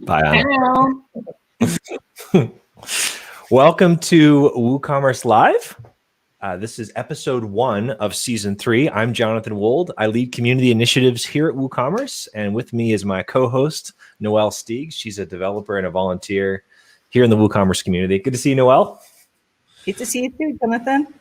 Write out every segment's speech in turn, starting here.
Bye, Anna. Hello. Welcome to Woocommerce Live. This is episode 1 of season 3. I'm Jonathan Wold. I lead community initiatives here at Woocommerce, and with me is my co-host, Noelle Steegs. She's a developer and a volunteer here in the Woocommerce community. Good to see you, Noelle. Good to see you too, Jonathan.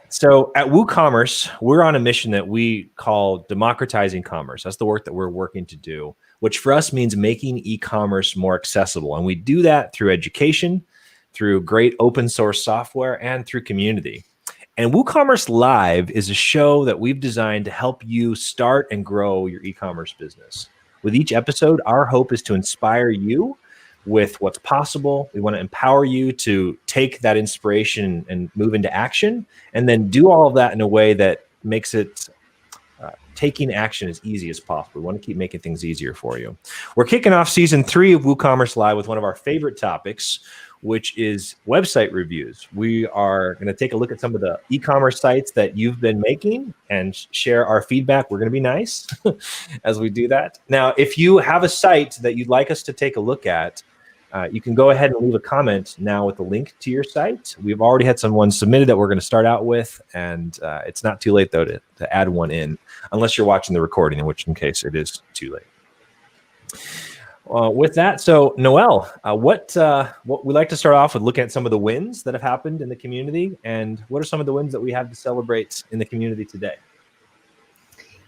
So at Woocommerce, we're on a mission that we call democratizing commerce. That's the work that we're working to do, which for us means making e-commerce more accessible. And we do that through education, through great open source software, and through community. And Woocommerce Live is a show that we've designed to help you start and grow your e-commerce business. With each episode, our hope is to inspire you with what's possible. We want to empower you to take that inspiration and move into action, and then do all of that in a way that makes it taking action as easy as possible. We want to keep making things easier for you. We're kicking off season 3 of Woocommerce Live with one of our favorite topics, which is website reviews. We are going to take a look at some of the e-commerce sites that you've been making and share our feedback. We're going to be nice as we do that. Now, if you have a site that you'd like us to take a look at, you can go ahead and leave a comment now with the link to your site. We've already had someone submitted that we're going to start out with, and it's not too late, though, to add one in, unless you're watching the recording, in which case it is too late. With that, so Noelle, what we'd like to start off with looking at some of the wins that have happened in the community, and what are some of the wins that we have to celebrate in the community today?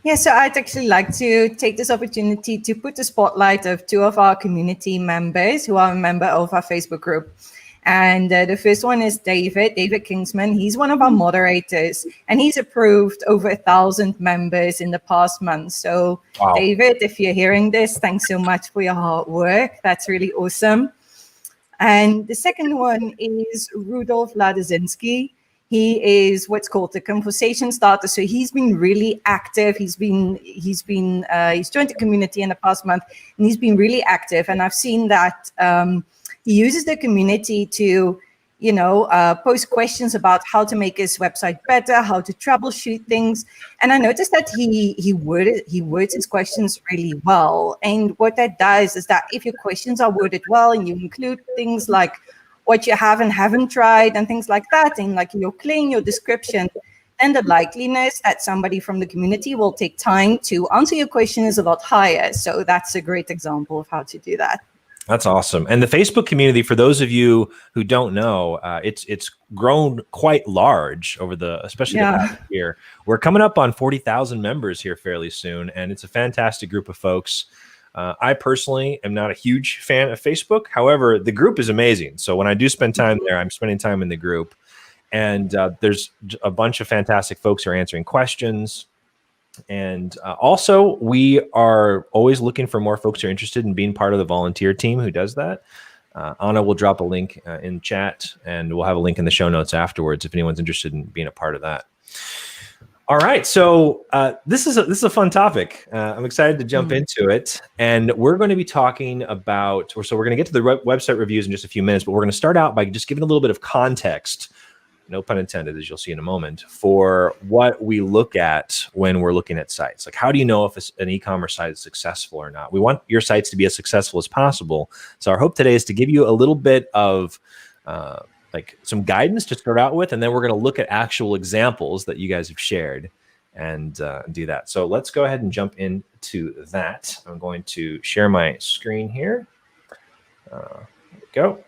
Yeah, so I'd actually like to take this opportunity to put the spotlight of 2 of our community members who are a member of our Facebook group. And the first one is David Kingsman. He's one of our moderators, and he's approved over 1,000 members in the past month. So wow. David, if you're hearing this, thanks so much for your hard work. That's really awesome. And the second one is Rudolf Ladezinski. He is what's called the conversation starter. So he's been really active. He's joined the community in the past month, and he's been really active. And I've seen that he uses the community to, post questions about how to make his website better, how to troubleshoot things. And I noticed that he words his questions really well. And what that does is that if your questions are worded well and you include things like what you have and haven't tried and things like that, and like your claim, your description, and the likeliness that somebody from the community will take time to answer your question is a lot higher. So that's a great example of how to do that. That's awesome. And the Facebook community, for those of you who don't know, it's grown quite large over especially the past year. We're coming up on 40,000 members here fairly soon, and it's a fantastic group of folks. I personally am not a huge fan of Facebook. However, the group is amazing. So when I do spend time there, I'm spending time in the group. And there's a bunch of fantastic folks who are answering questions. And also, we are always looking for more folks who are interested in being part of the volunteer team who does that. Anna will drop a link in chat, and we'll have a link in the show notes afterwards if anyone's interested in being a part of that. All right, so this is a fun topic. I'm excited to jump into it, and we're going to be talking about, so we're going to get to the website reviews in just a few minutes, but we're going to start out by just giving a little bit of context, no pun intended, as you'll see in a moment, for what we look at when we're looking at sites. Like, how do you know if an e-commerce site is successful or not? We want your sites to be as successful as possible. So our hope today is to give you a little bit of like some guidance to start out with, and then we're going to look at actual examples that you guys have shared and do that. So let's go ahead and jump into that. I'm going to share my screen here. There we go.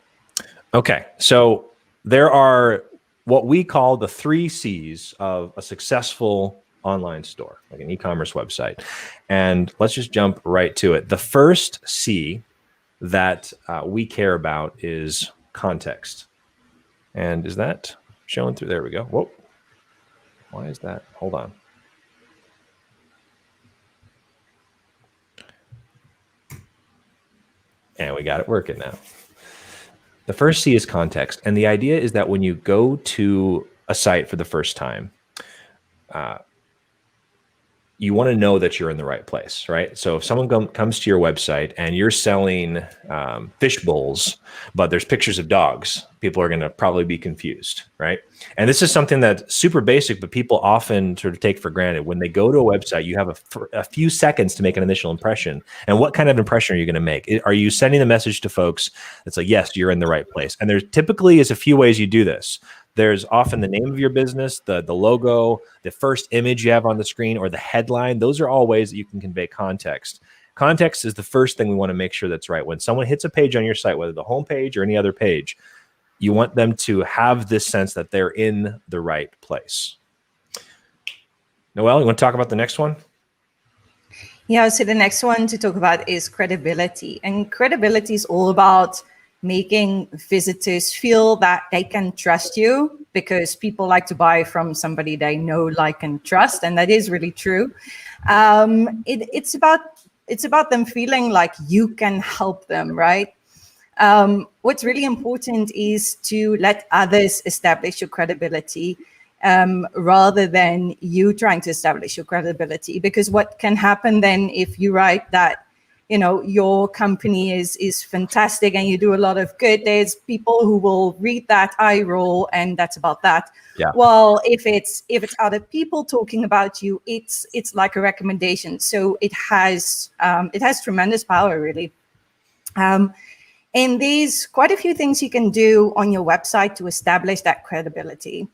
Okay, so there are what we call the 3 C's of a successful online store, like an e-commerce website. And let's just jump right to it. The first C that we care about is context. And is that showing through? There we go. Whoa. Why is that? Hold on. And we got it working now. The first C is context. And the idea is that when you go to a site for the first time, you want to know that you're in the right place, right? So if someone comes to your website and you're selling fish bowls, but there's pictures of dogs, people are going to probably be confused, right? And this is something that's super basic, but people often sort of take for granted. When they go to a website, you have a few seconds to make an initial impression. And what kind of impression are you going to make? Are you sending a message to folks that's like, yes, you're in the right place? And there typically is a few ways you do this. There's often the name of your business, the logo, the first image you have on the screen, or the headline. Those are all ways that you can convey context. Context is the first thing we want to make sure that's right. When someone hits a page on your site, whether the home page or any other page, you want them to have this sense that they're in the right place. Noelle, you want to talk about the next one? Yeah, so the next one to talk about is credibility. And credibility is all about making visitors feel that they can trust you, because people like to buy from somebody they know, like, and trust. And that is really true. It's about them feeling like you can help them, right? What's really important is to let others establish your credibility, rather than you trying to establish your credibility. Because what can happen then, if you write that, you know, your company is fantastic and you do a lot of good, there's people who will read that, eye roll, and that's about that. Yeah. Well, if it's other people talking about you, it's like a recommendation. So it has tremendous power, really. And there's quite a few things you can do on your website to establish that credibility.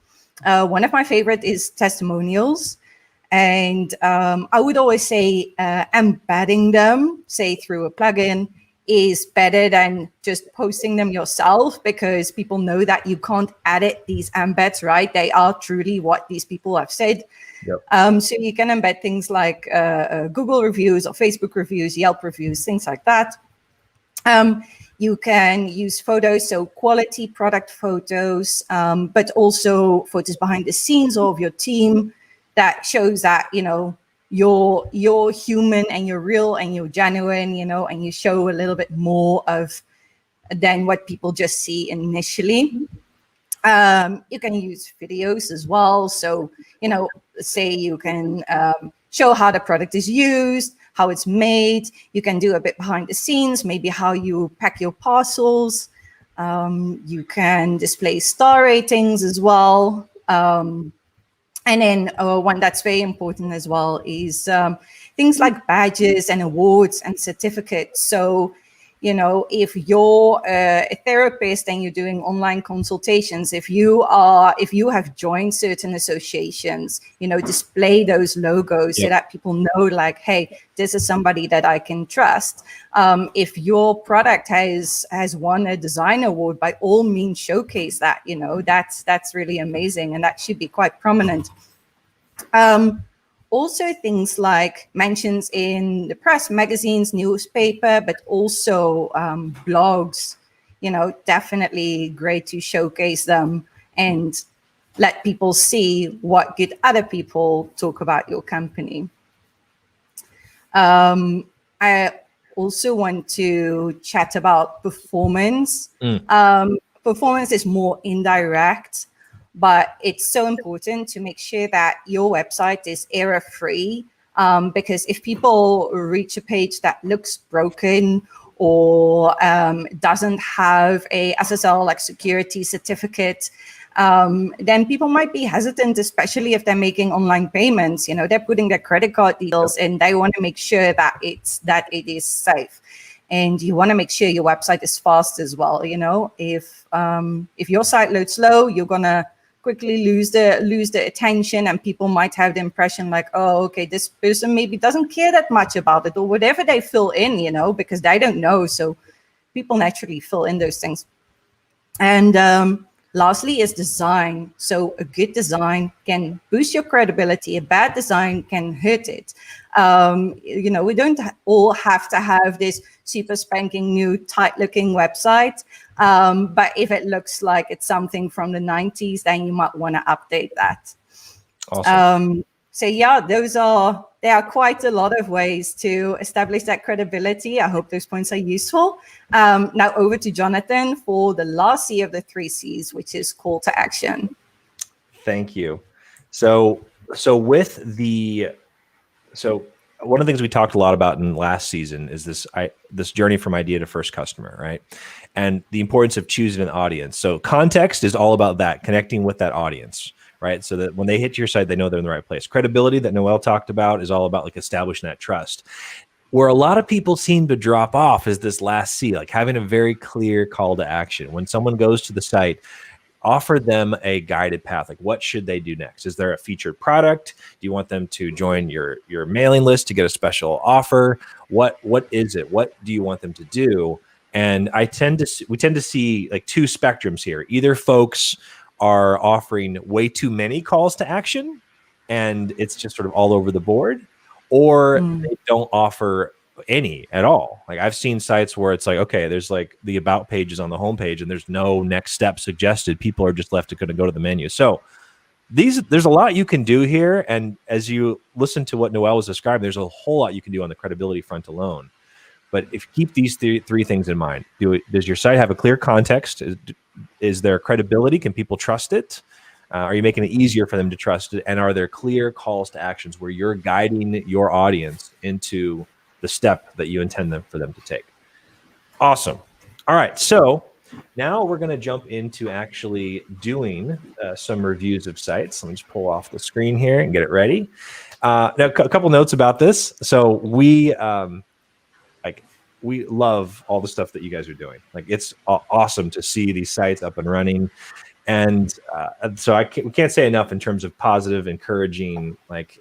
One of my favorite is testimonials. And I would always say embedding them, say through a plugin, is better than just posting them yourself, because people know that you can't edit these embeds, right? They are truly what these people have said. Yep. So you can embed things like Google reviews or Facebook reviews, Yelp reviews, things like that. You can use photos, so quality product photos, but also photos behind the scenes of your team that shows that, you know, you're human and you're real and you're genuine, you know, and you show a little bit more of than what people just see initially. You can use videos as well. So, you know, say you can show how the product is used, how it's made. You can do a bit behind the scenes, maybe how you pack your parcels. You can display star ratings as well. And then one that's very important as well is things like badges and awards and certificates. So, you know, if you're a therapist and you're doing online consultations, if you have joined certain associations, you know, display those logos. Yep. So that people know, like, hey, this is somebody that I can trust. If your product has won a design award, by all means showcase that. You know, that's really amazing, and that should be quite prominent. Also, things like mentions in the press, magazines, newspaper, but also blogs, you know, definitely great to showcase them and let people see what good other people talk about your company. I also want to chat about performance. Performance is more indirect, but it's so important to make sure that your website is error-free, because if people reach a page that looks broken or doesn't have a SSL, like security certificate, then people might be hesitant, especially if they're making online payments. You know, they're putting their credit card details and they want to make sure that it is safe. And you want to make sure your website is fast as well. You know, if your site loads slow, you're gonna quickly lose the attention, and people might have the impression like, oh, okay, this person maybe doesn't care that much about it, or whatever they fill in, you know, because they don't know. So people naturally fill in those things. And lastly is design. So a good design can boost your credibility. A bad design can hurt it. You know, we don't all have to have this super spanking new tight looking website. But if it looks like it's something from the 90s, then you might want to update that. Awesome. So yeah, there are quite a lot of ways to establish that credibility. I hope those points are useful. Now over to Jonathan for the last C of the 3 C's, which is call to action. Thank you. So with So one of the things we talked a lot about in last season is this journey from idea to first customer, right? And the importance of choosing an audience. So context is all about that, connecting with that audience, right? So that when they hit your site, they know they're in the right place. Credibility that Noelle talked about is all about like establishing that trust. Where a lot of people seem to drop off is this last C, like having a very clear call to action. When someone goes to the site, offer them a guided path. Like, what should they do next? Is there a featured product? Do you want them to join your mailing list to get a special offer? What is it? What do you want them to do? And we tend to see like two spectrums here. Either folks are offering way too many calls to action, and it's just sort of all over the board, or they don't offer any at all. Like I've seen sites where it's like, okay, there's like the about pages on the homepage and there's no next step suggested. People are just left to go to the menu. So there's a lot you can do here. And as you listen to what Noelle was describing, there's a whole lot you can do on the credibility front alone. But if you keep these three things in mind, does your site have a clear context? Is there credibility? Can people trust it? Are you making it easier for them to trust it? And are there clear calls to actions where you're guiding your audience into the step that you intend for them to take? Awesome. All right. So now we're going to jump into actually doing some reviews of sites. Let me just pull off the screen here and get it ready. Now, a couple notes about this. So we love all the stuff that you guys are doing. Like it's awesome to see these sites up and running. And so we can't say enough in terms of positive, encouraging. Like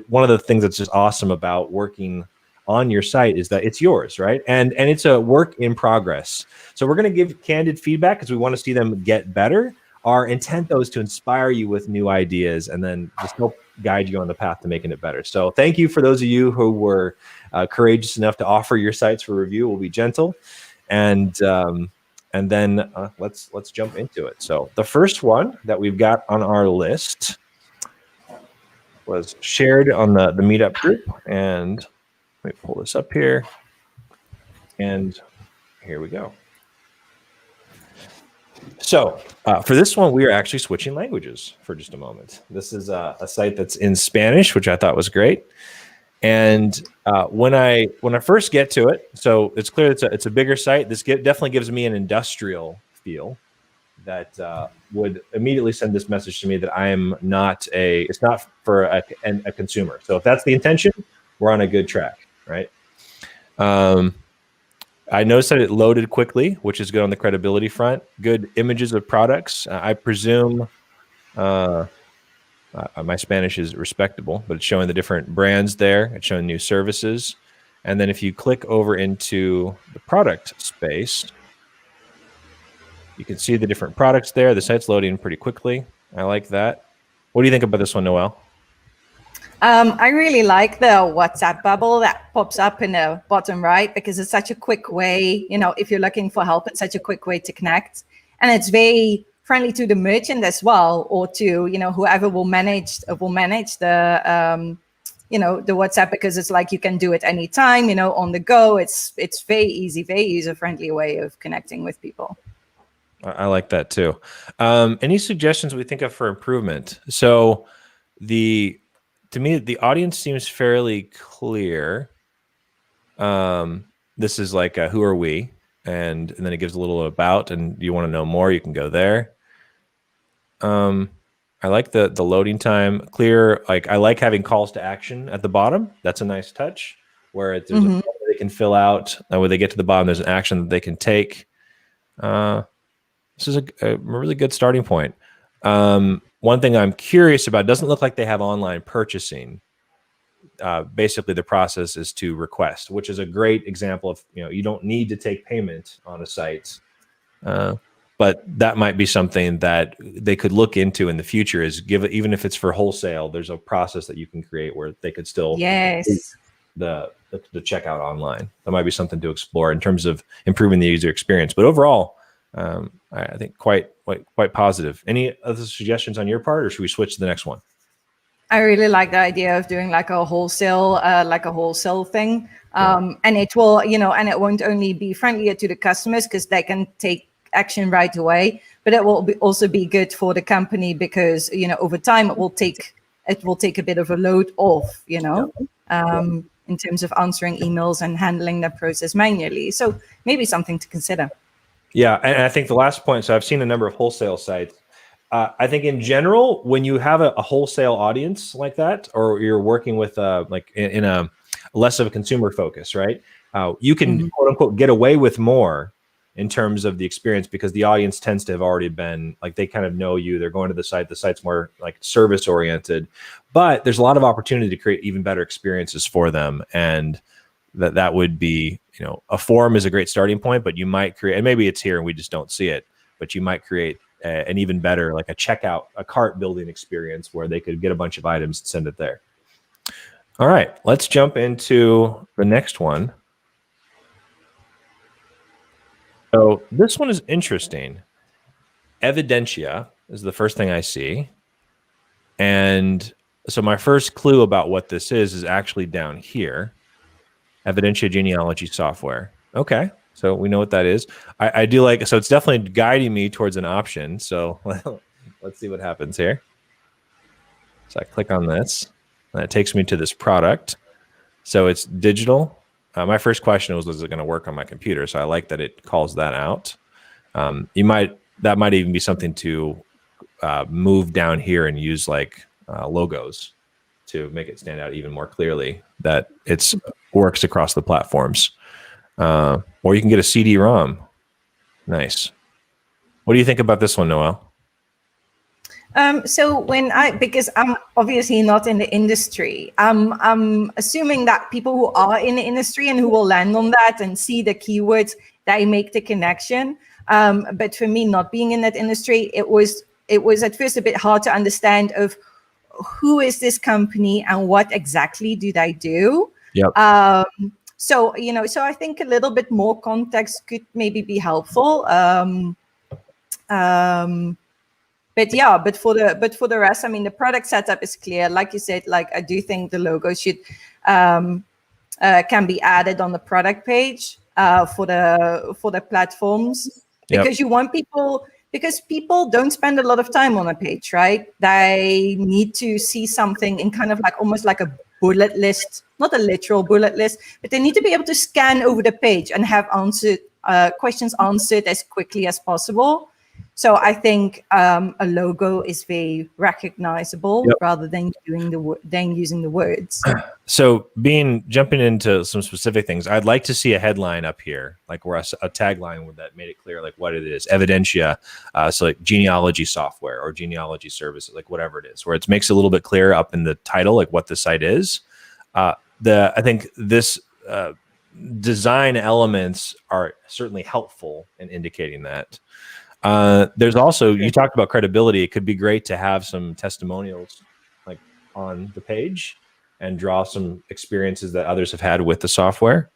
one of the things that's just awesome about working on your site is that it's yours, right? And it's a work in progress. So we're going to give candid feedback because we want to see them get better. Our intent, though, is to inspire you with new ideas and then just help guide you on the path to making it better. So thank you for those of you who were courageous enough to offer your sites for review. We'll be gentle. And then let's jump into it. So the first one that we've got on our list was shared on the meetup group. And let me pull this up here. And here we go. So for this one, we are actually switching languages for just a moment. This is a site that's in Spanish, which I thought was great. And when I first get to it, so it's clear it's a bigger site. This definitely gives me an industrial feel that would immediately send this message to me that it's not for a consumer. So if that's the intention, we're on a good track, right? I noticed that it loaded quickly, which is good on the credibility front. Good images of products. I presume my Spanish is respectable, but it's showing the different brands there. It's showing new services. And then if you click over into the product space, you can see the different products there. The site's loading pretty quickly. I like that. What do you think about this one, Noelle? I really like the WhatsApp bubble that pops up in the bottom right because it's such a quick way, if you're looking for help, it's such a quick way to connect. And it's very friendly to the merchant as well, or to, whoever will manage the, the WhatsApp, because it's like you can do it anytime, on the go. It's very easy, very user-friendly way of connecting with people. I like that too. Any suggestions we think of for improvement? So to me, the audience seems fairly clear. This is like who are we? And then it gives a little about, and you want to know more, you can go there. I like the loading time clear. Like I like having calls to action at the bottom. That's a nice touch where there's a form they can fill out. And when they get to the bottom, there's an action that they can take. This is a really good starting point. One thing I'm curious about, doesn't look like they have online purchasing. Basically, the process is to request, which is a great example of, you don't need to take payment on a site. But that might be something that they could look into in the future, is even if it's for wholesale, there's a process that you can create where they could still the checkout online. That might be something to explore in terms of improving the user experience. But overall, I think quite positive. Any other suggestions on your part, or should we switch to the next one? I really like the idea of doing like a wholesale thing. And it will, and it won't only be friendlier to the customers because they can take action right away, but it will also be good for the company because, over time it will take a bit of a load off, in terms of answering emails and handling that process manually. So maybe something to consider. Yeah, and I think the last point, so I've seen a number of wholesale sites. I think in general, when you have a wholesale audience like that, or you're working with like in a less of a consumer focus, right? You can quote unquote get away with more in terms of the experience because the audience tends to have already been like, they kind of know you, they're going to the site. The site's more like service oriented, but there's a lot of opportunity to create even better experiences for them. And that would be, you know, a form is a great starting point, but you might create, and maybe it's here and we just don't see it, but you might create an even better, like a checkout, a cart building experience where they could get a bunch of items and send it there. All right, let's jump into the next one. So this one is interesting. Evidentia is the first thing I see. And so my first clue about what this is actually down here. Evidentia genealogy software. Okay, so we know what that is. I do like, so it's definitely guiding me towards an option. So let's see what happens here. So I click on this, and it takes me to this product. So it's digital. My first question was it going to work on my computer? So I like that it calls that out. That might even be something to move down here and use like logos to make it stand out even more clearly that it's works across the platforms. Or you can get a CD-ROM. Nice. What do you think about this one, Noelle? So because I'm obviously not in the industry, I'm assuming that people who are in the industry and who will land on that and see the keywords, they make the connection. But for me, not being in that industry, it was at first a bit hard to understand of who is this company and what exactly do they do. Yep. So I think a little bit more context could maybe be helpful. But for the rest, I mean, the product setup is clear. Like you said, like I do think the logo should can be added on the product page for the platforms, because you want people, because people don't spend a lot of time on a page, right? They need to see something in kind of like almost like a bullet list, not a literal bullet list, but they need to be able to scan over the page and have questions answered as quickly as possible. So I think a logo is very recognizable rather than using the words. So jumping into some specific things, I'd like to see a headline up here, like where a tagline that made it clear like what it is. Evidentia, so like genealogy software or genealogy services, like whatever it is, where it makes it a little bit clearer up in the title, like what the site is. I think this design elements are certainly helpful in indicating that. There's also, you talked about credibility. It could be great to have some testimonials like on the page and draw some experiences that others have had with the software.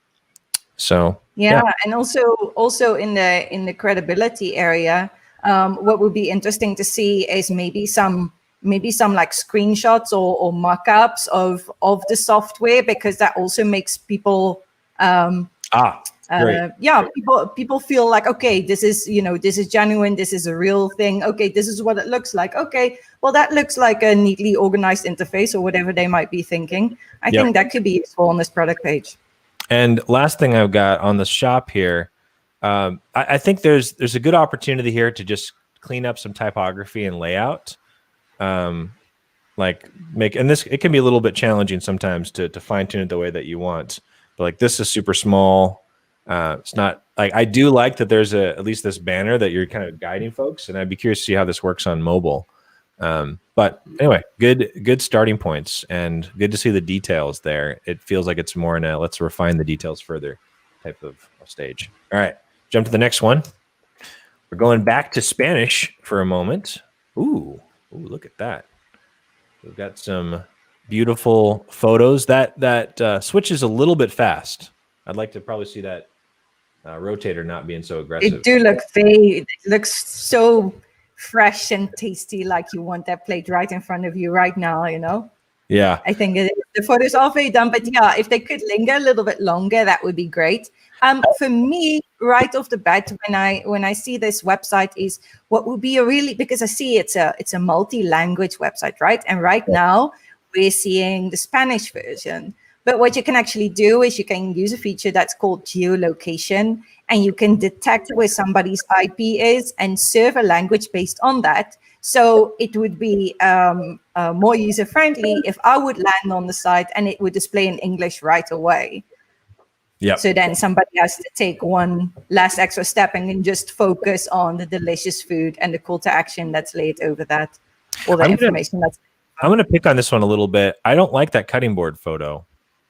So yeah. And also in the credibility area, what would be interesting to see is maybe some like screenshots or mock-ups of the software, because that also makes people people feel like, okay, this is genuine, this is a real thing, okay, this is what it looks like, okay, well, that looks like a neatly organized interface or whatever they might be thinking. I think that could be useful on this product page. And last thing I've got on the shop here, I think there's a good opportunity here to just clean up some typography and layout. And it can be a little bit challenging sometimes to fine tune it the way that you want, but like this is super small. It's not like, I do like that there's at least this banner that you're kind of guiding folks, and I'd be curious to see how this works on mobile. But anyway, good starting points, and good to see the details there. It feels like it's more in a let's refine the details further type of stage. All right, jump to the next one. We're going back to Spanish for a moment. Ooh, look at that. We've got some beautiful photos. That switches a little bit fast. I'd like to probably see that rotator not being so aggressive. It looks so fresh and tasty, like you want that plate right in front of you right now, Yeah, I think the photos are very done, but yeah, if they could linger a little bit longer, that would be great. For me, right off the bat, when I see this website, is what would be because I see it's a multi-language website, right? And right now we're seeing the Spanish version. But what you can actually do is you can use a feature that's called geolocation, and you can detect where somebody's IP is and serve a language based on that. So it would be more user-friendly if I would land on the site and it would display in English right away. Yep. So then somebody has to take one last extra step and then just focus on the delicious food and the call to action that's laid over that, or the information that's. I'm going to pick on this one a little bit. I don't like that cutting board photo,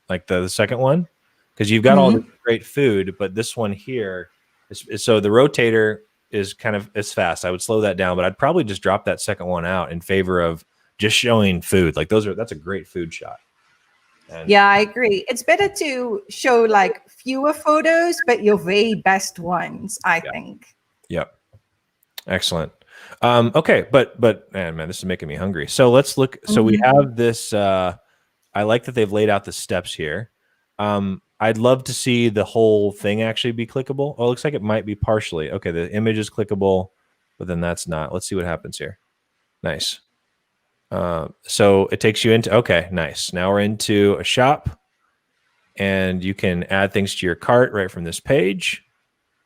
like the second one, because you've got all this great food, but this one here is so the rotator is it's fast. I would slow that down, but I'd probably just drop that second one out in favor of just showing food. Like that's a great food shot. And yeah, I agree. It's better to show like fewer photos, but your very best ones, I think. Yep. Excellent. Okay, but man, this is making me hungry. So let's look. So we have this. I like that they've laid out the steps here. I'd love to see the whole thing actually be clickable. Oh, it looks like it might be partially. Okay, the image is clickable, but then that's not. Let's see what happens here. Nice. So it takes you into, okay, nice. Now we're into a shop, and you can add things to your cart right from this page.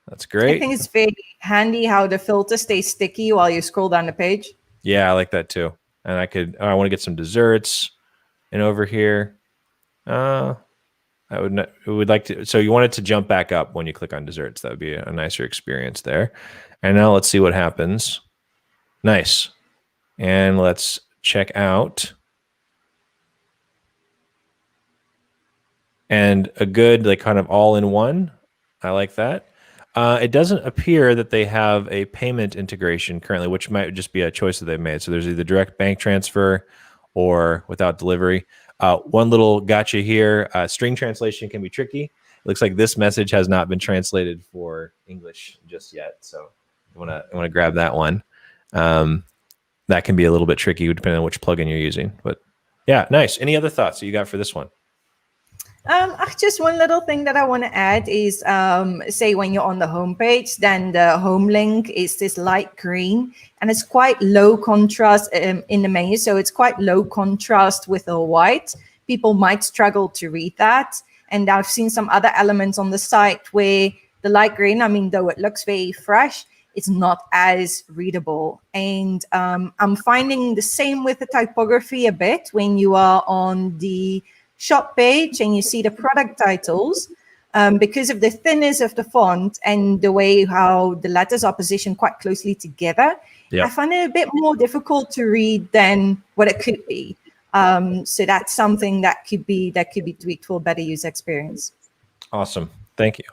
That's great. I think it's very handy how the filter stays sticky while you scroll down the page. Yeah, I like that too. And I want to get some desserts. And over here, I would like to, so you want it to jump back up when you click on desserts. That would be a nicer experience there. And now let's see what happens. Nice. And let's check out. And a good, like, kind of all in one. I like that. It doesn't appear that they have a payment integration currently, which might just be a choice that they've made. So there's either direct bank transfer or without delivery. One little gotcha here. String translation can be tricky. It looks like this message has not been translated for English just yet. So I want to grab that one. That can be a little bit tricky depending on which plugin you're using. But yeah, nice. Any other thoughts that you got for this one? Just one little thing that I want to add is, say when you're on the homepage, then the home link is this light green, and it's quite low contrast in the menu. So it's quite low contrast with the white. People might struggle to read that. And I've seen some other elements on the site where the light green, I mean, though it looks very fresh, it's not as readable. And I'm finding the same with the typography a bit when you are on the shop page and you see the product titles, because of the thinness of the font and the way how the letters are positioned quite closely together. Yep. I find it a bit more difficult to read than what it could be. So that's something that could be tweaked for a better user experience. Awesome. Thank you.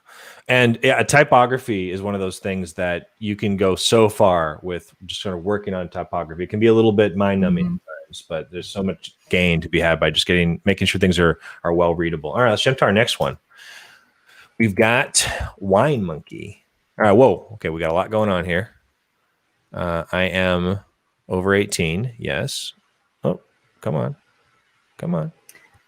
And yeah, typography is one of those things that you can go so far with just sort of working on typography. It can be a little bit mind-numbing, but there's so much gain to be had by just making sure things are well readable. All right, let's jump to our next one. We've got Wine Monkey. All right, whoa. Okay, we got a lot going on here. I am over 18. Yes. Oh, come on.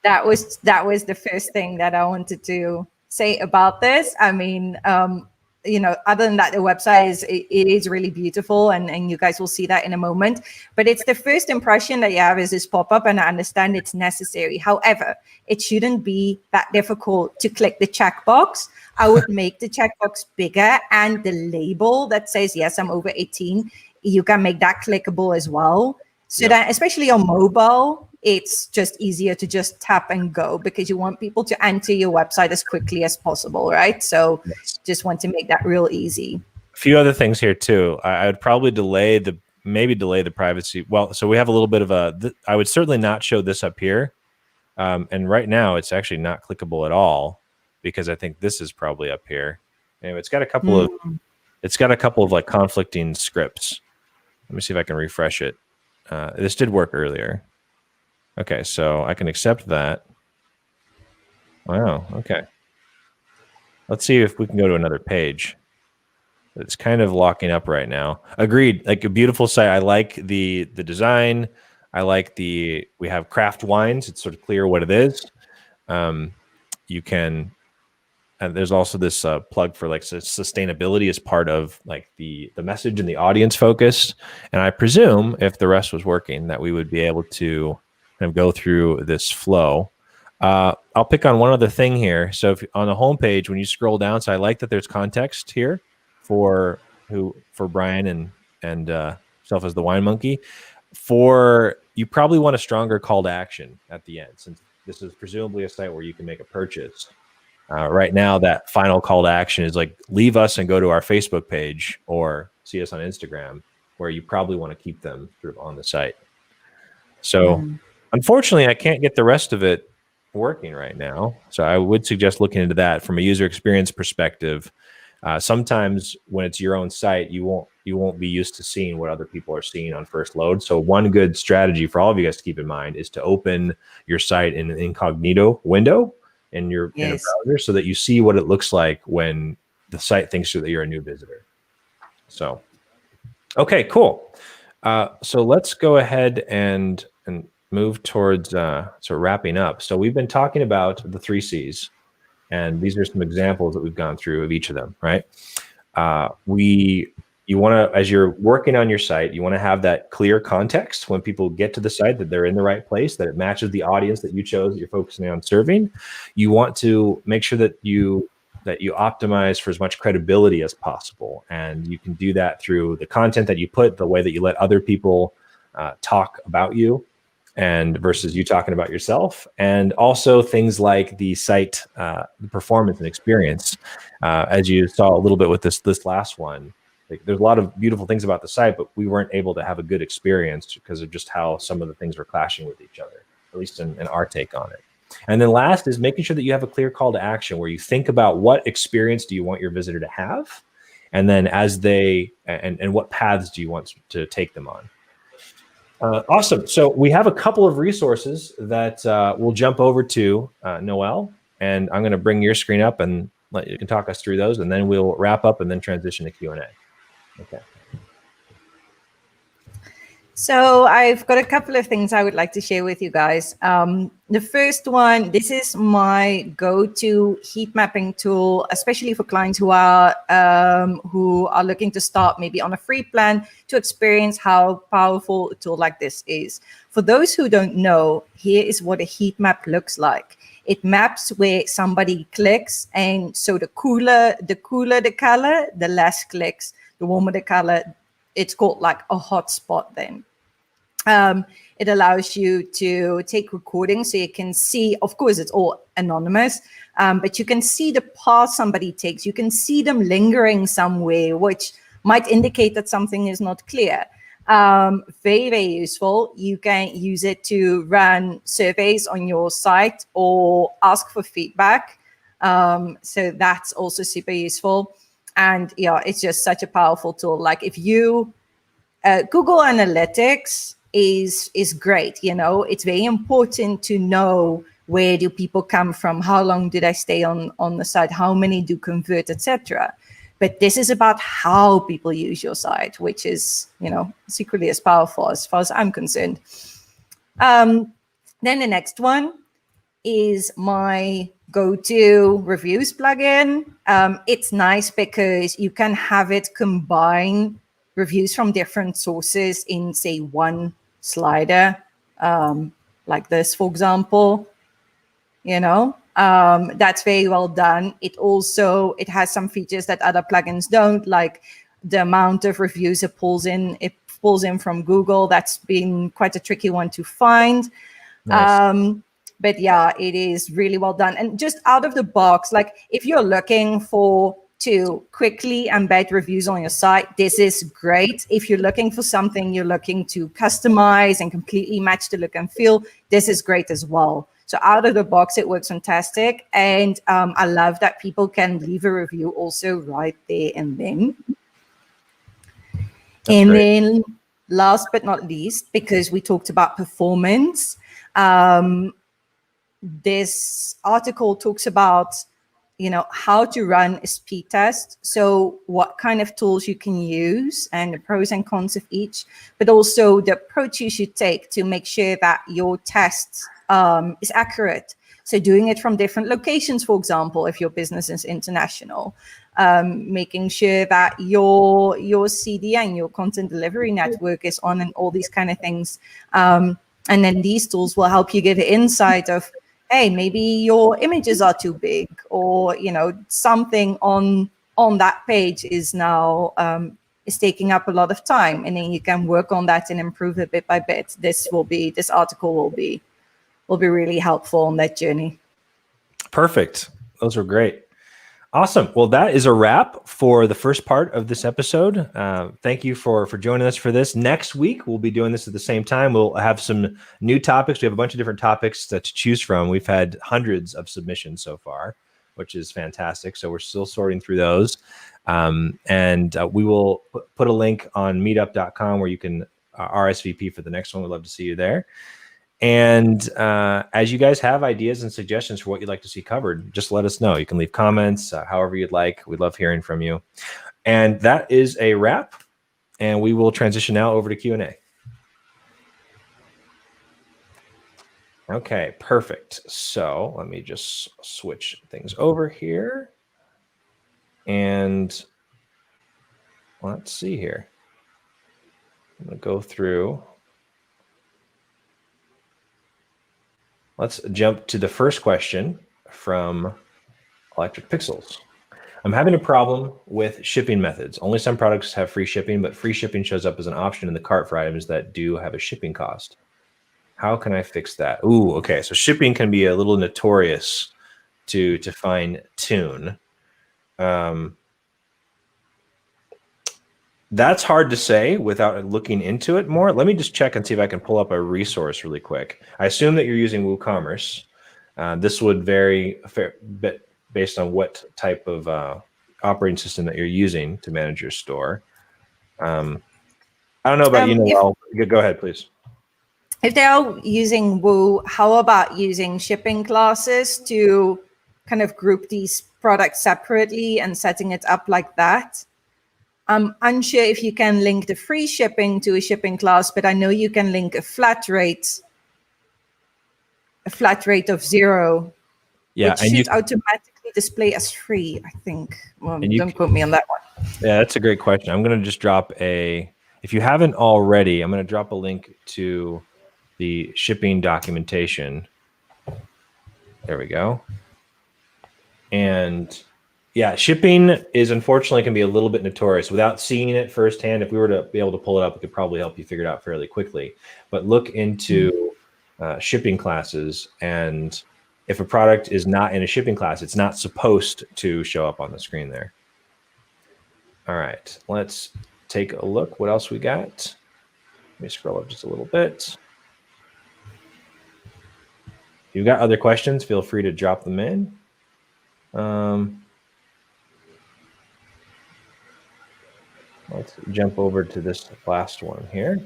That was the first thing that I wanted to say about this. I mean, other than that, the website is really beautiful, and you guys will see that in a moment. But it's the first impression that you have is this pop-up, and I understand it's necessary. However, it shouldn't be that difficult to click the checkbox. I would make the checkbox bigger, and the label that says, yes, I'm over 18, you can make that clickable as well. So that, especially on mobile, it's just easier to just tap and go, because you want people to enter your website as quickly as possible, right? So just want to make that real easy. A few other things here too. I would probably delay the privacy. Well, so we have a little bit of I would certainly not show this up here. And right now it's actually not clickable at all, because I think this is probably up here. Anyway, it's got a couple of like conflicting scripts. Let me see if I can refresh it. This did work earlier. Okay, so I can accept that. Wow, okay. Let's see if we can go to another page. It's kind of locking up right now. Agreed, like a beautiful site. I like the design. I like we have craft wines. It's sort of clear what it is. You can, and there's also this plug for like sustainability as part of like the message and the audience focus. And I presume if the rest was working that we would be able to kind of go through this flow. I'll pick on one other thing here. So if on the homepage, when you scroll down, so I like that there's context here for Brian and self as the wine monkey. You probably want a stronger call to action at the end, since this is presumably a site where you can make a purchase. Right now, that final call to action is like, leave us and go to our Facebook page or see us on Instagram, where you probably want to keep them sort of on the site. So unfortunately, I can't get the rest of it working right now. So I would suggest looking into that from a user experience perspective. Sometimes when it's your own site, you won't be used to seeing what other people are seeing on first load. So one good strategy for all of you guys to keep in mind is to open your site in an incognito window in your in a browser, so that you see what it looks like when the site thinks that you're a new visitor. So, okay, cool. So let's go ahead and move towards sort of wrapping up. So we've been talking about the 3 C's, and these are some examples that we've gone through of each of them, right? You want to, as you're working on your site, you want to have that clear context when people get to the site, that they're in the right place, that it matches the audience that you chose, that you're focusing on serving. You want to make sure that you optimize for as much credibility as possible. And you can do that through the content that you put, the way that you let other people talk about you, and versus you talking about yourself. And also things like the site, the performance and experience. As you saw a little bit with this last one, like, there's a lot of beautiful things about the site, but we weren't able to have a good experience because of just how some of the things were clashing with each other, at least in our take on it. And then last is making sure that you have a clear call to action, where you think about what experience do you want your visitor to have, and then as they and what paths do you want to take them on. Awesome. So we have a couple of resources that we'll jump over to, Noel, and I'm going to bring your screen up and you can talk us through those, and then we'll wrap up and then transition to Q&A. Okay. So I've got a couple of things I would like to share with you guys. The first one, this is my go-to heat mapping tool, especially for clients who are looking to start maybe on a free plan to experience how powerful a tool like this is. For those who don't know, here is what a heat map looks like. It maps where somebody clicks, and so the cooler the color, the less clicks, the warmer the color. It's called like a hotspot then. It allows you to take recordings, so you can see, of course, it's all anonymous, but you can see the path somebody takes. You can see them lingering somewhere, which might indicate that something is not clear. Very, very useful. You can use it to run surveys on your site or ask for feedback. So that's also super useful. And yeah, it's just such a powerful tool. Like if you, Google Analytics is great. You know, it's very important to know where do people come from, how long did I stay on the site, how many do convert, etc. But this is about how people use your site, which is, you know, secretly as powerful as far as I'm concerned. Then the next one is my go-to reviews plugin. It's nice because you can have it combine reviews from different sources in, say, one slider, like this, for example. You know, that's very well done. It has some features that other plugins don't, like the amount of reviews it pulls in from Google. That's been quite a tricky one to find. Nice. But yeah, it is really well done. And just out of the box, like if you're looking to quickly embed reviews on your site, this is great. If you're looking for something you're looking to customize and completely match the look and feel, this is great as well. So out of the box, it works fantastic. And I love that people can leave a review also right there and then. Then last but not least, because we talked about performance, this article talks about, you know, how to run a speed test. So what kind of tools you can use and the pros and cons of each, but also the approach you should take to make sure that your test is accurate. So doing it from different locations, for example, if your business is international, making sure that your CDN, your content delivery network is on, and all these kind of things. And then these tools will help you give an insight of, hey, maybe your images are too big, or something on that page is now is taking up a lot of time, and then you can work on that and improve it bit by bit. This article will be really helpful on that journey. Perfect. Those were great. Awesome. Well, that is a wrap for the first part of this episode. Thank you for joining us for this. Next week, we'll be doing this at the same time. We'll have some new topics. We have a bunch of different topics to choose from. We've had hundreds of submissions so far, which is fantastic. So we're still sorting through those. And we will put a link on meetup.com where you can RSVP for the next one. We'd love to see you there. And as you guys have ideas and suggestions for what you'd like to see covered, just let us know. You can leave comments however you'd like. We'd love hearing from you. And that is a wrap. And we will transition now over to Q&A. Okay, perfect. So let me just switch things over here. And let's see here. I'm going to go through. Let's jump to the first question from Electric Pixels. I'm having a problem with shipping methods. Only some products have free shipping, but free shipping shows up as an option in the cart for items that do have a shipping cost. How can I fix that? Ooh, okay. So shipping can be a little notorious to fine tune. That's hard to say without looking into it more. Let me just check and see if I can pull up a resource really quick. I assume that you're using WooCommerce. This would vary a fair bit based on what type of operating system that you're using to manage your store. I don't know about go ahead, please. If they are using Woo, how about using shipping classes to kind of group these products separately and setting it up like that? I'm unsure if you can link the free shipping to a shipping class, but I know you can link a flat rate of 0, which should automatically display as free, I think. Well, don't quote me on that one. Yeah, that's a great question. I'm going to just drop if you haven't already, I'm going to drop a link to the shipping documentation. There we go. And yeah, shipping is unfortunately can be a little bit notorious. Without seeing it firsthand, if we were to be able to pull it up, we could probably help you figure it out fairly quickly. But look into shipping classes, and if a product is not in a shipping class, it's not supposed to show up on the screen there. All right, let's take a look. What else we got? Let me scroll up just a little bit. If you've got other questions, feel free to drop them in. Let's jump over to this last one here.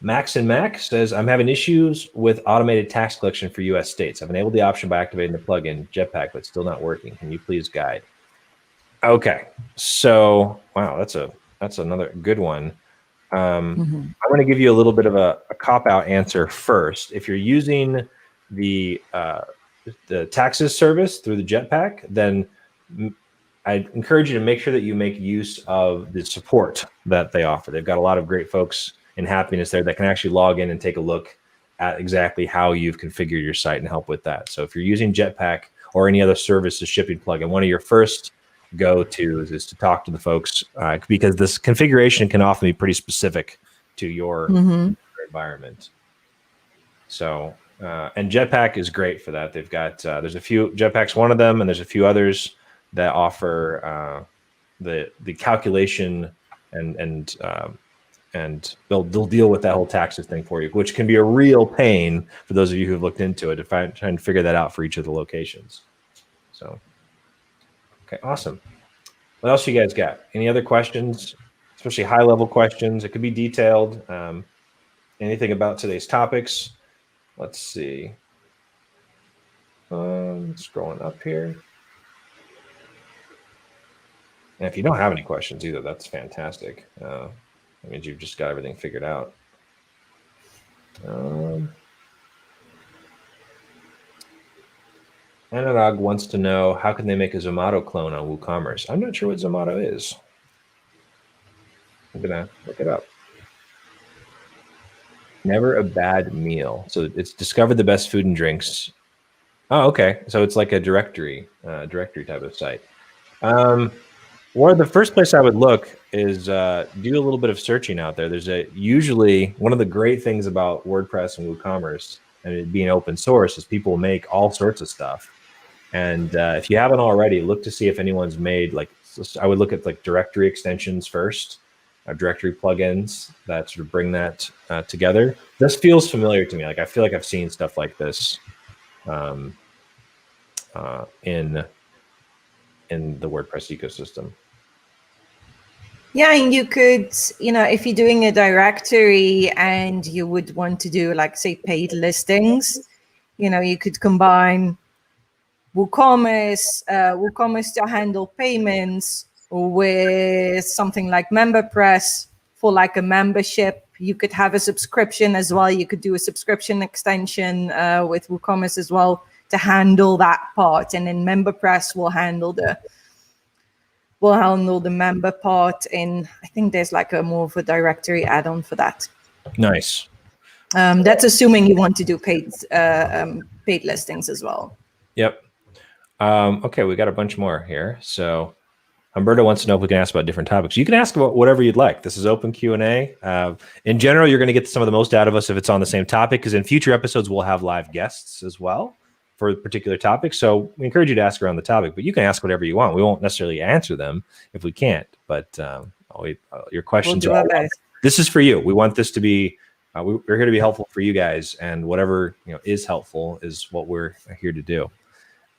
Max and Mac says, I'm having issues with automated tax collection for U.S. states. I've enabled the option by activating the plugin Jetpack, but still not working. Can you please guide? Okay, so wow, that's another good one. I'm going to give you a little bit of a cop-out answer first. If you're using the taxes service through the Jetpack, then I encourage you to make sure that you make use of the support that they offer. They've got a lot of great folks in Happiness there that can actually log in and take a look at exactly how you've configured your site and help with that. So if you're using Jetpack or any other services shipping plugin, one of your first go-tos is to talk to the folks because this configuration can often be pretty specific to your environment. So, and Jetpack is great for that. They've got, there's a few, Jetpack's one of them, and there's a few others that offer the calculation and they'll deal with that whole taxes thing for you, which can be a real pain for those of you who've looked into it to try and figure that out for each of the locations. So, okay, awesome. What else you guys got? Any other questions, especially high-level questions? It could be detailed. Anything about today's topics? Let's see. Scrolling up here. And if you don't have any questions either, that's fantastic. That means you've just got everything figured out. Anurag wants to know, how can they make a Zomato clone on WooCommerce? I'm not sure what Zomato is. I'm going to look it up. Never a bad meal. So it's discovered the best food and drinks. Oh, okay. So it's like a directory type of site. One of the first place I would look is do a little bit of searching out there. There's usually one of the great things about WordPress and WooCommerce and it being open source is people make all sorts of stuff. And if you haven't already, look to see if anyone's made I would look at like directory extensions first, directory plugins that sort of bring that together. This feels familiar to me. Like I feel like I've seen stuff like this in the WordPress ecosystem. Yeah, and you could, if you're doing a directory and you would want to do like, say, paid listings, you could combine WooCommerce to handle payments with something like MemberPress for like a membership. You could have a subscription as well. You could do a subscription extension with WooCommerce as well to handle that part. And then MemberPress will handle the member part. And I think there's like a more of a directory add-on for that. Nice. That's assuming you want to do paid listings as well. Yep. Okay, we got a bunch more here. So Humberto wants to know if we can ask about different topics. You can ask about whatever you'd like. This is open Q&A. In general, you're going to get some of the most out of us if it's on the same topic, because in future episodes, we'll have live guests as well for particular topics. So we encourage you to ask around the topic, but you can ask whatever you want. We won't necessarily answer them if we can't, but your questions we'll do our best. This is for you. We want this to be, we're here to be helpful for you guys, and whatever is helpful is what we're here to do.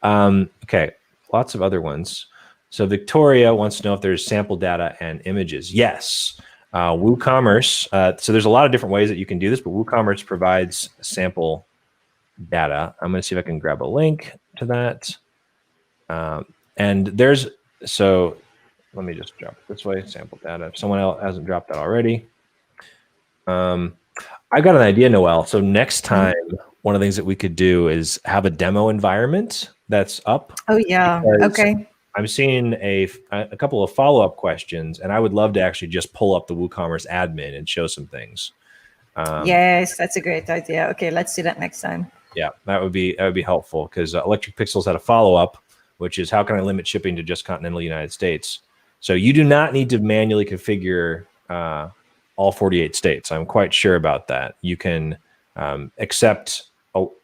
Okay, lots of other ones. So Victoria wants to know if there's sample data and images. Yes, WooCommerce. So there's a lot of different ways that you can do this, but WooCommerce provides sample data. I'm going to see if I can grab a link to that. And so let me just drop it this way, sample data. If someone else hasn't dropped that already. I've got an idea, Noelle. So next time, one of the things that we could do is have a demo environment that's up. Oh, yeah. Okay. I'm seeing a couple of follow-up questions, and I would love to actually just pull up the WooCommerce admin and show some things. Yes, that's a great idea. Okay, let's do that next time. Yeah, that would be helpful, because Electric Pixels had a follow-up, which is how can I limit shipping to just continental United States? So you do not need to manually configure all 48 states. I'm quite sure about that. You can accept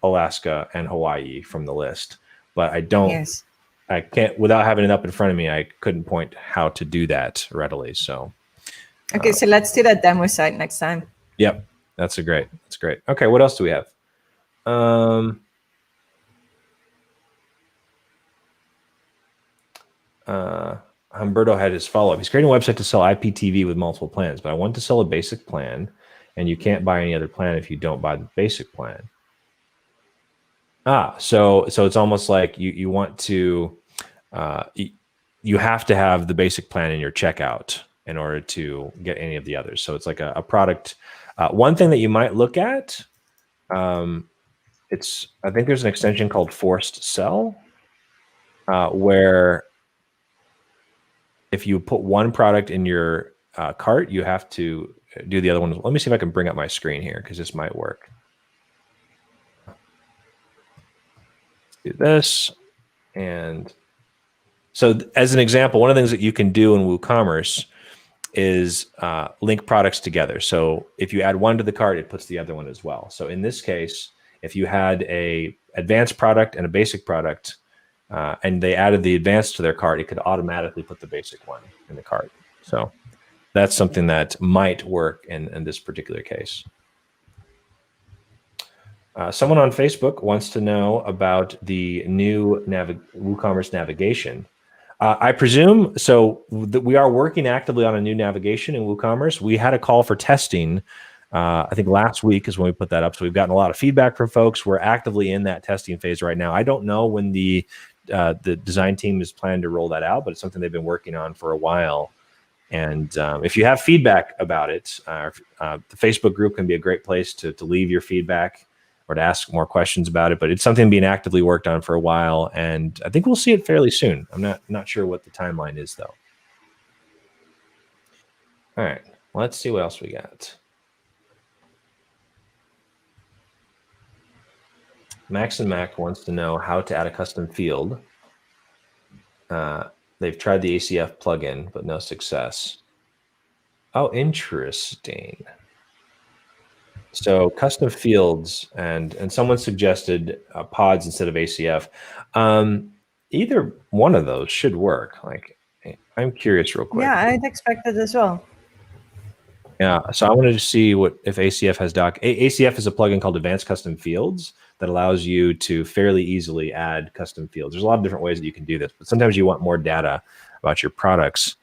Alaska and Hawaii from the list, but I don't. Yes. I can't, without having it up in front of me, I couldn't point how to do that readily. So, okay, so let's do that demo site next time. Yep, that's great. Okay, what else do we have? Humberto had his follow-up. He's creating a website to sell IPTV with multiple plans, but I want to sell a basic plan, and you can't buy any other plan if you don't buy the basic plan. So it's almost like you want to, you have to have the basic plan in your checkout in order to get any of the others. So it's like a product. One thing that you might look at, I think there's an extension called Forced Sell, where if you put one product in your cart, you have to do the other one. Let me see if I can bring up my screen here, because this might work. Do this. And so as an example, one of the things that you can do in WooCommerce is link products together. So if you add one to the cart, it puts the other one as well. So in this case, if you had a advanced product and a basic product, and they added the advanced to their cart, it could automatically put the basic one in the cart. So that's something that might work in this particular case. Someone on Facebook wants to know about the new WooCommerce Navigation. I presume, so we are working actively on a new navigation in WooCommerce. We had a call for testing, I think last week is when we put that up. So we've gotten a lot of feedback from folks. We're actively in that testing phase right now. I don't know when the design team is planning to roll that out, but it's something they've been working on for a while. And if you have feedback about it, the Facebook group can be a great place to leave your feedback or to ask more questions about it. But it's something being actively worked on for a while, and I think we'll see it fairly soon. I'm not sure what the timeline is, though. All right, let's see what else we got. Max and Mac wants to know how to add a custom field. They've tried the ACF plugin, but no success. Oh, interesting. So custom fields and someone suggested pods instead of ACF. Either one of those should work. Like, I'm curious real quick. Yeah, I'd expect it as well. Yeah, so I wanted to see what if ACF has ACF is a plugin called Advanced Custom Fields that allows you to fairly easily add custom fields. There's a lot of different ways that you can do this, but sometimes you want more data about your products.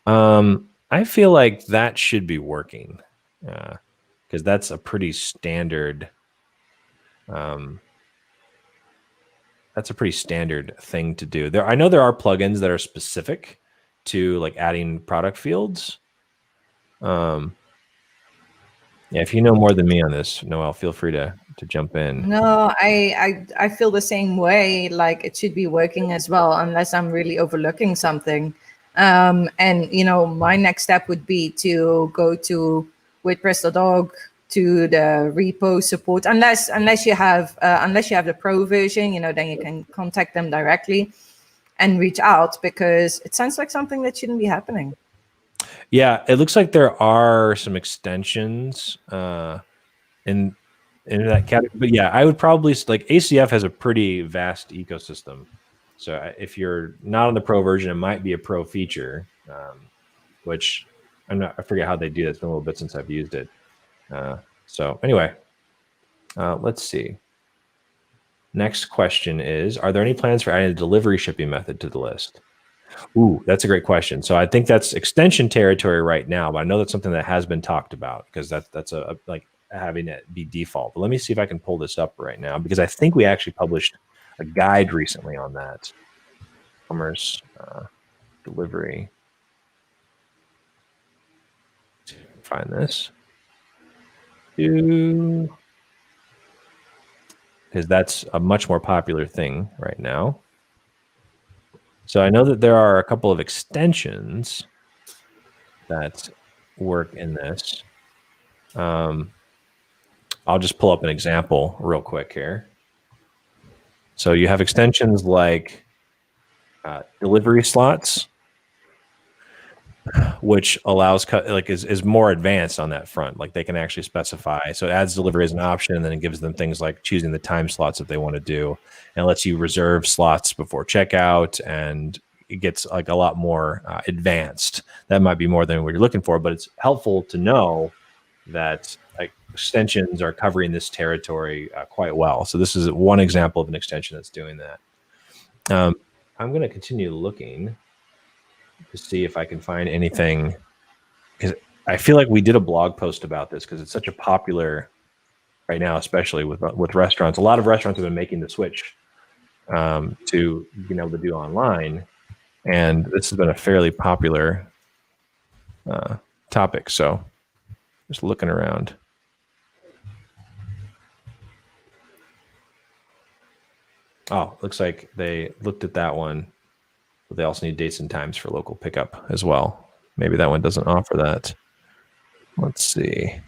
I feel like that should be working because that's a pretty standard. That's a pretty standard thing to do. I know there are plugins that are specific to like adding product fields. Yeah, if you know more than me on this, Noel, feel free to jump in. No, I feel the same way. Like it should be working as well, unless I'm really overlooking something. And my next step would be to go to WordPress.org to the repo support. Unless you have the pro version, then you can contact them directly and reach out, because it sounds like something that shouldn't be happening. Yeah, it looks like there are some extensions in that category. But yeah, I would probably like ACF has a pretty vast ecosystem. So if you're not on the pro version, it might be a pro feature, which I forget how they do that. It's been a little bit since I've used it. So anyway, let's see. Next question is, are there any plans for adding a delivery shipping method to the list? Ooh, that's a great question. So I think that's extension territory right now, but I know that's something that has been talked about because that's a like having it be default. But let me see if I can pull this up right now, because I think we actually published a guide recently on that. Commerce delivery. Find this. Because that's a much more popular thing right now. So I know that there are a couple of extensions that work in this. I'll just pull up an example real quick here. So you have extensions like delivery slots, which allows is more advanced on that front. Like they can actually specify. So it adds delivery as an option, and then it gives them things like choosing the time slots that they want to do, and lets you reserve slots before checkout, and it gets like a lot more advanced. That might be more than what you're looking for, but it's helpful to know that like extensions are covering this territory quite well. So this is one example of an extension that's doing that. I'm going to continue looking to see if I can find anything, because I feel like we did a blog post about this because it's such a popular right now, especially with restaurants. A lot of restaurants have been making the switch to being able to do online, and this has been a fairly popular topic. So just looking around. Oh, looks like they looked at that one, but they also need dates and times for local pickup as well. Maybe that one doesn't offer that. Let's see.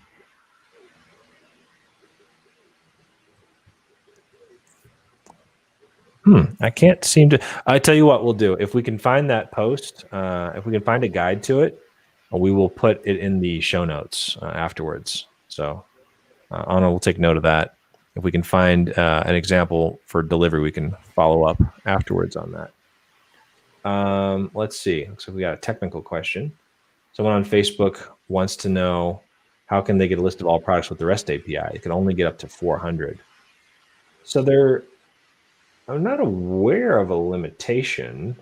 I can't seem to. I tell you what we'll do. If we can find that post, if we can find a guide to it, we will put it in the show notes afterwards. So Anna will take note of that. If we can find an example for delivery, we can follow up afterwards on that. Let's see. Looks like we got a technical question. Someone on Facebook wants to know, how can they get a list of all products with the REST API? It can only get up to 400. So I'm not aware of a limitation.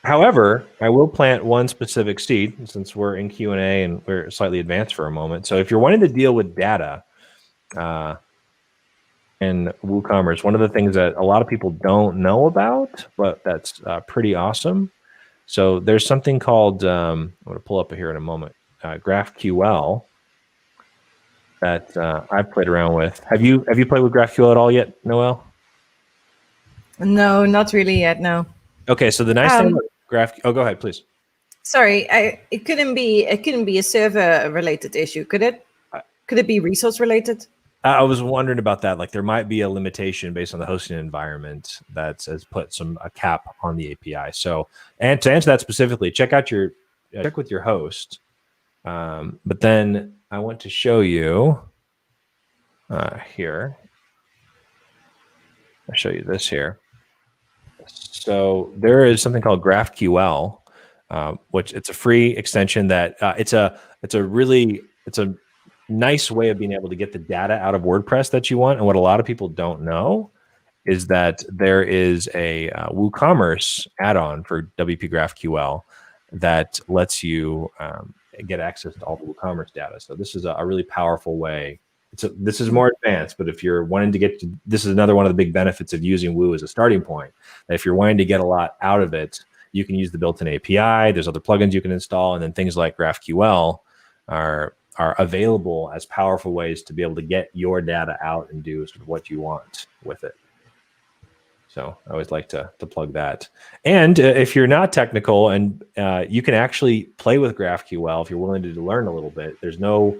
However, I will plant one specific seed since we're in Q&A and we're slightly advanced for a moment. So if you're wanting to deal with data in WooCommerce, one of the things that a lot of people don't know about, but that's pretty awesome. So there's something called, I'm going to pull up here in a moment, GraphQL that I've played around with. Have you played with GraphQL at all yet, Noel? No, not really yet. No. Okay, so the nice thing about GraphQL. Oh, go ahead, please. Sorry, it couldn't be a server related issue, could it? Could it be resource related? I was wondering about that. Like there might be a limitation based on the hosting environment that has put a cap on the API. So, and to answer that specifically, check with your host. But then I want to show you here. I'll show you this here. So there is something called GraphQL, which it's a free extension that it's a nice way of being able to get the data out of WordPress that you want. And what a lot of people don't know is that there is a WooCommerce add-on for WP GraphQL that lets you get access to all the WooCommerce data. So this is a really powerful way. This is more advanced, but if you're wanting to get to, this is another one of the big benefits of using Woo as a starting point. That if you're wanting to get a lot out of it, you can use the built-in API. There's other plugins you can install, and then things like GraphQL are available as powerful ways to be able to get your data out and do sort of what you want with it. So I always like to plug that. And if you're not technical and you can actually play with GraphQL if you're willing to learn a little bit. There's no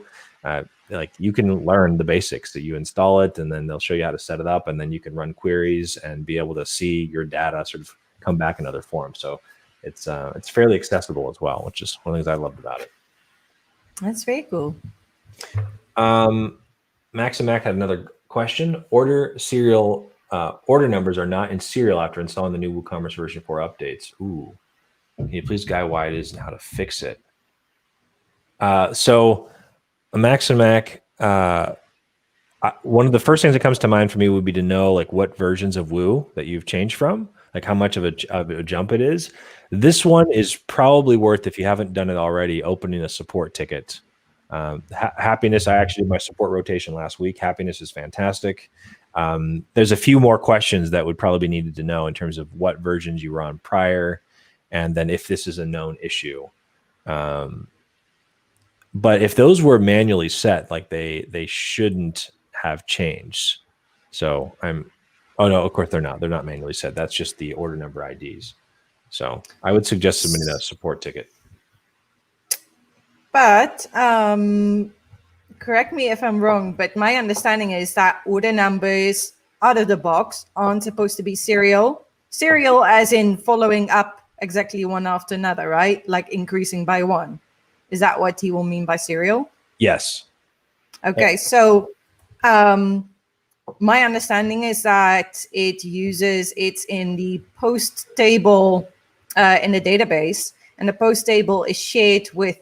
like you can learn the basics that you install it and then they'll show you how to set it up and then you can run queries and be able to see your data sort of come back in other forms. So it's fairly accessible as well, which is one of the things I loved about it. That's very cool. Max and Mac had another question. Order numbers are not in serial after installing the new WooCommerce version 4 updates. Ooh, can you please guide why it is and how to fix it? So Max and Mac, one of the first things that comes to mind for me would be to know like what versions of Woo that you've changed from, like how much of a jump it is. This one is probably worth, if you haven't done it already, opening a support ticket. Happiness, I actually did my support rotation last week. Happiness is fantastic. There's a few more questions that would probably be needed to know in terms of what versions you were on prior, and then if this is a known issue. But if those were manually set, like they shouldn't have changed. So oh no, of course they're not. They're not manually set. That's just the order number IDs. So I would suggest submitting a support ticket. But correct me if I'm wrong, but my understanding is that order numbers out of the box aren't supposed to be serial. Serial as in following up exactly one after another, right? Like increasing by one. Is that what he will mean by serial? Yes. Okay, so my understanding is that it's in the post table in the database, and the post table is shared with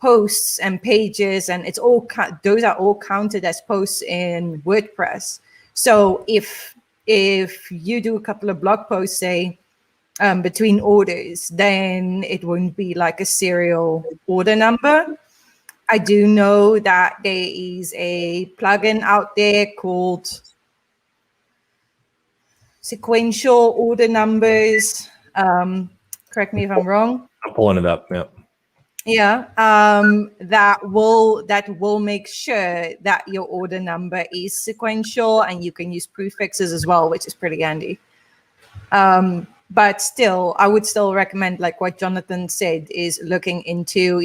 posts and pages, and it's all those are all counted as posts in WordPress. So if you do a couple of blog posts, say, between orders, then it won't be like a serial order number. I do know that there is a plugin out there called sequential order numbers. Correct me if I'm wrong. I'm pulling it up. Yeah. Yeah, that will make sure that your order number is sequential, and you can use prefixes as well, which is pretty handy. But still, I would still recommend, like what Jonathan said, is looking into,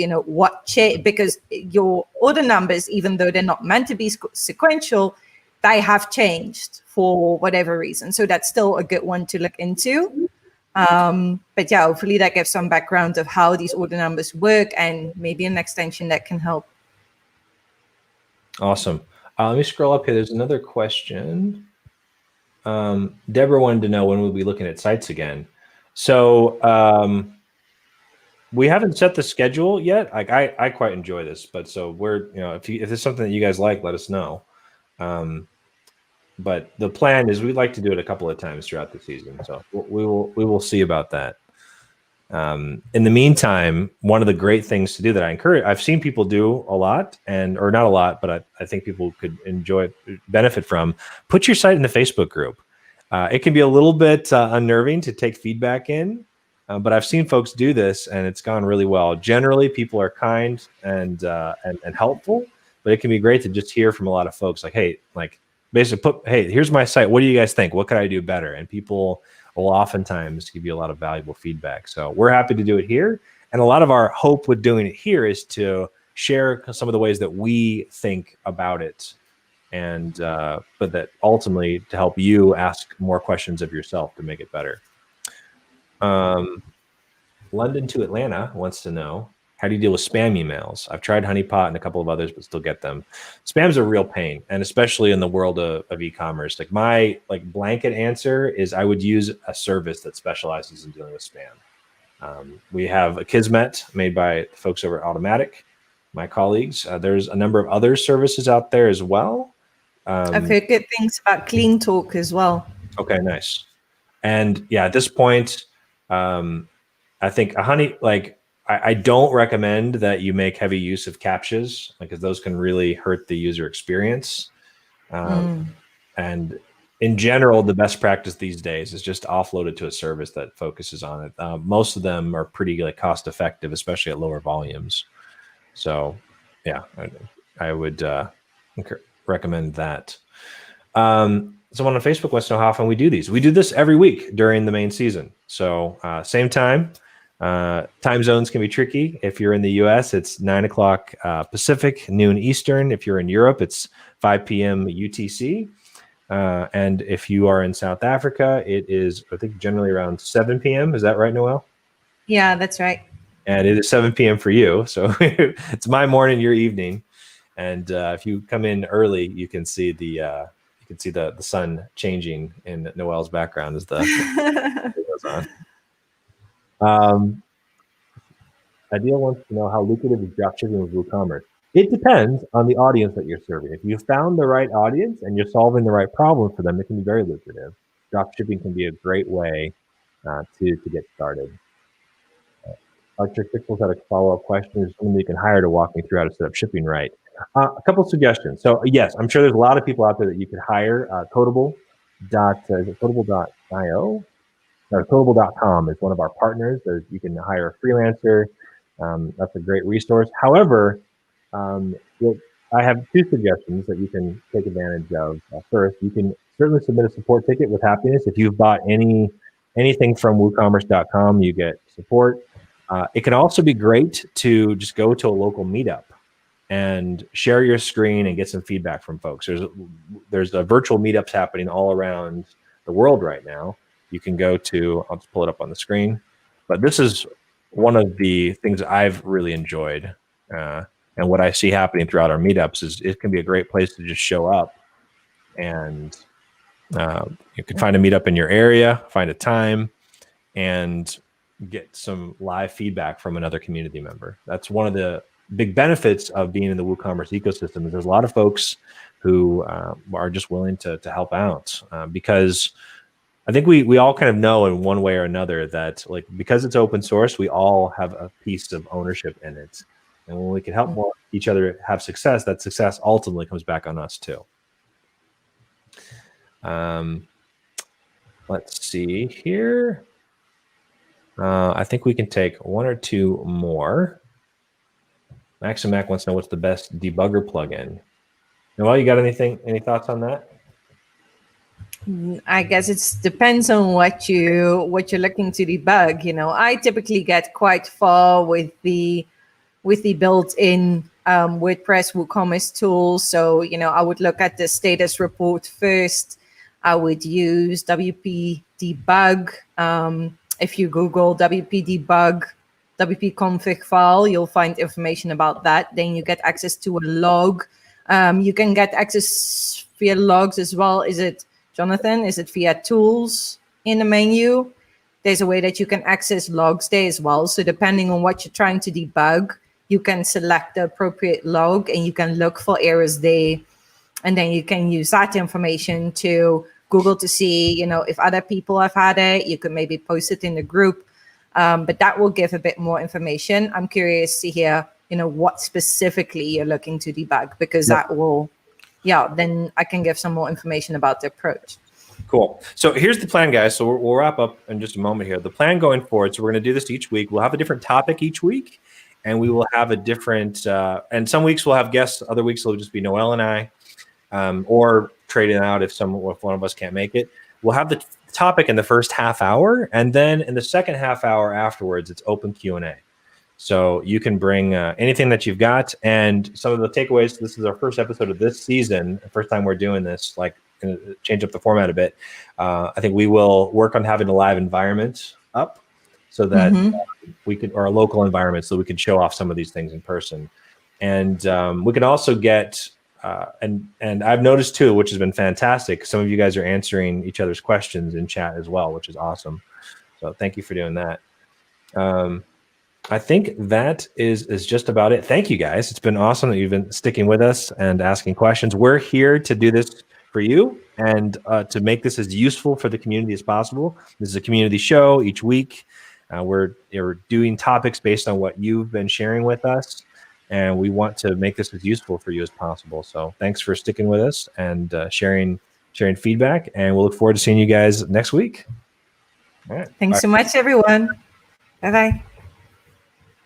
because your order numbers, even though they're not meant to be sequential, they have changed for whatever reason. So that's still a good one to look into. But yeah, hopefully that gives some background of how these order numbers work and maybe an extension that can help. Awesome. Let me scroll up here. There's another question. Deborah wanted to know when we'll be looking at sites again. So we haven't set the schedule yet. Like I quite enjoy this, but so we're, if it's something that you guys like, let us know. But the plan is we'd like to do it a couple of times throughout the season. So we will see about that. In the meantime, one of the great things to do that I encourage, I've seen people do a lot, or not a lot, but I think people could benefit from, put your site in the Facebook group. It can be a little bit unnerving to take feedback in, but I've seen folks do this and it's gone really well. Generally, people are kind and helpful, but it can be great to just hear from a lot of folks like, hey, like basically hey, here's my site. What do you guys think? What could I do better? And people will oftentimes give you a lot of valuable feedback. So we're happy to do it here. And a lot of our hope with doing it here is to share some of the ways that we think about it and but that ultimately to help you ask more questions of yourself to make it better. London to Atlanta wants to know, how do you deal with spam emails? I've tried Honeypot and a couple of others, but still get them. Spam's a real pain, and especially in the world of e-commerce. Like my blanket answer is I would use a service that specializes in dealing with spam. We have a Kismet made by folks over at Automatic, my colleagues. There's a number of other services out there as well. I've heard good things about Clean Talk as well. Okay, nice. And yeah, at this point, I think I don't recommend that you make heavy use of CAPTCHAs, because those can really hurt the user experience. And in general, the best practice these days is just to offload it to a service that focuses on it. Most of them are pretty cost effective, especially at lower volumes. So yeah, I would recommend that. Someone on Facebook wants to know how often we do these. We do this every week during the main season. So same time. Time zones can be tricky. If you're in the US, it's 9 o'clock Pacific, noon Eastern. If you're in Europe, it's 5 p.m. UTC. And if you are in South Africa, it is, I think, generally around 7 p.m. Is that right, Noelle? Yeah, that's right. And it is 7 p.m. for you. So it's my morning, your evening. And if you come in early, you can see the sun changing in Noelle's background as the it goes on. Ideal wants to know how lucrative is dropshipping with WooCommerce. It depends on the audience that you're serving. If you found the right audience and you're solving the right problem for them, it can be very lucrative. Dropshipping can be a great way to get started. Electric Pixels had a follow-up question. Is someone you can hire to walk me through how to set up shipping right? A couple of suggestions. So yes, I'm sure there's a lot of people out there that you could hire. Codable.io? Codable.com is one of our partners. You can hire a freelancer. That's a great resource. However, I have two suggestions that you can take advantage of. First, you can certainly submit a support ticket with happiness. If you've bought anything from woocommerce.com, you get support. It can also be great to just go to a local meetup and share your screen and get some feedback from folks. There's a virtual meetups happening all around the world right now. You can go to, I'll just pull it up on the screen, but this is one of the things I've really enjoyed. And what I see happening throughout our meetups is it can be a great place to just show up, and you can find a meetup in your area, find a time, and get some live feedback from another community member. That's one of the big benefits of being in the WooCommerce ecosystem. Is there's a lot of folks who are just willing to help out, because I think we all kind of know in one way or another that because it's open source, we all have a piece of ownership in it. And when we can help each other have success, that success ultimately comes back on us too. Let's see here. I think we can take one or two more. Max and Mac wants to know what's the best debugger plugin. Noelle, you got any thoughts on that? I guess it depends on what you're looking to debug. I typically get quite far with the built-in WordPress WooCommerce tools. So I would look at the status report first. I would use WP debug. If you Google WP debug, WP config file, you'll find information about that. Then you get access to a log. You can get access via logs as well. Is it, Jonathan? Is it via tools in the menu? There's a way that you can access logs there as well. So depending on what you're trying to debug, you can select the appropriate log and you can look for errors there. And then you can use that information to Google to see, if other people have had it. You could maybe post it in the group. But that will give a bit more information. I'm curious to hear, what specifically you're looking to debug, because that will, then I can give some more information about the approach. Cool. So here's the plan, guys. So we'll wrap up in just a moment here. The plan going forward, so we're going to do this each week. We'll have a different topic each week, and we will have a different, and some weeks we'll have guests, other weeks it'll just be Noelle and I, or trading out if one of us can't make it. We'll have the topic in the first half hour, and then in the second half hour afterwards, it's open Q&A. So you can bring anything that you've got. And some of the takeaways, this is our first episode of this season, the first time we're doing this, like change up the format a bit. I think we will work on having a live environment up so that we could, or a local environment, so we can show off some of these things in person. And we can also get, and I've noticed too, which has been fantastic, some of you guys are answering each other's questions in chat as well, which is awesome. So thank you for doing that. I think that is just about it. Thank you guys. It's been awesome that you've been sticking with us and asking questions. We're here to do this for you and to make this as useful for the community as possible. This is a community show each week. We're doing topics based on what you've been sharing with us, and we want to make this as useful for you as possible. So thanks for sticking with us and sharing feedback, and we'll look forward to seeing you guys next week. All right. Thanks so much, everyone. Bye-bye.